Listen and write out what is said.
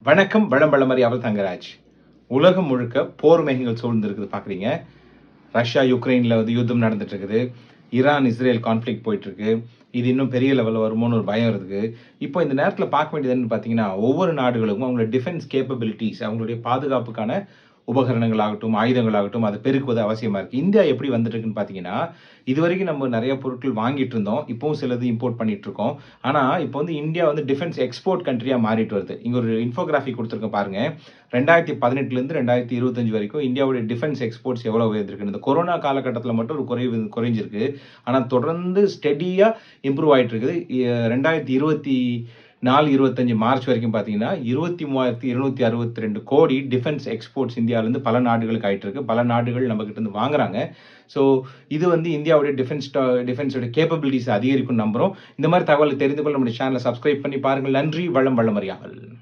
வணக்கம் வளம்பளமறி அவள் தங்கராஜ். உலகம் முழுக்க போர் மேகங்கள் சூழ்ந்திருக்குது பார்க்குறீங்க. ரஷ்யா யுக்ரைனில் யுத்தம் நடந்துட்டு இருக்குது. ஈரான் இஸ்ரேல் கான்ஃப்ளிக்ட் போயிட்டு இருக்கு. இது இன்னும் பெரிய லெவலில் வருமோன்னு ஒரு பயம் இருக்குது. இப்போ இந்த நேரத்தில் பார்க்க வேண்டியது என்னன்னு பார்த்தீங்கன்னா, ஒவ்வொரு நாடுகளுக்கும் அவங்களோட டிஃபென்ஸ் கேப்பபிலிட்டிஸ், அவங்களுடைய பாதுகாப்புக்கான உபகரணங்களாகட்டும், ஆயுதங்களாகட்டும் அதை பெருக்குவது அவசியமா இருக்கு. இந்தியா எப்படி வந்துட்டு இருக்குன்னு பார்த்தீங்கன்னா, இதுவரைக்கும் நம்ம நெறைய பொருட்கள் வாங்கிட்டு இருந்தோம். இப்பவும் சிலது இம்போர்ட் பண்ணிட்டு இருக்கோம். ஆனா, இப்போ இந்தியா டிஃபென்ஸ் எக்ஸ்போர்ட் கண்ட்ரியா மாறிட்டு வருது. இங்க ஒரு இன்ஃபோகிராஃபிக் குடுத்திருக்கேன் பாருங்க. 2018லேருந்து 2025 வரைக்கும் இந்தியாவுடைய டிஃபென்ஸ் எக்ஸ்போர்ட்ஸ் எவ்வளோ உயர்ந்திருக்குன்னு. இந்த கொரோனா காலகட்டத்தில மட்டும் ஒரு குறைஞ்சிருக்கு. ஆனா தொடர்ந்து ஸ்டெடியா இம்ப்ரூவ் ஆயிட்டு இருக்குது. 2024, 25 மார்ச் வரைக்கும் பார்த்தீங்கன்னா, 23,262 கோடி டிஃபென்ஸ் எக்ஸ்போர்ட்ஸ் இந்தியாவிலேருந்து பல நாடுகளுக்கு ஆயிட்டு இருக்கு. பல நாடுகள் நம்ம கிட்ட இருந்து வாங்குறாங்க. ஸோ இது இந்தியாவுடைய டிஃபென்ஸோட கேப்பபிலிட்டிஸ் அதிகரிக்கும்னு நம்புறோம். இந்த மாரி தகவல் தெரிந்து கொள்ள நம்முடைய சேனலை சப்ஸ்கிரைப் பண்ணி பாருங்கள். நன்றி. வளம் வளமறியாமல்.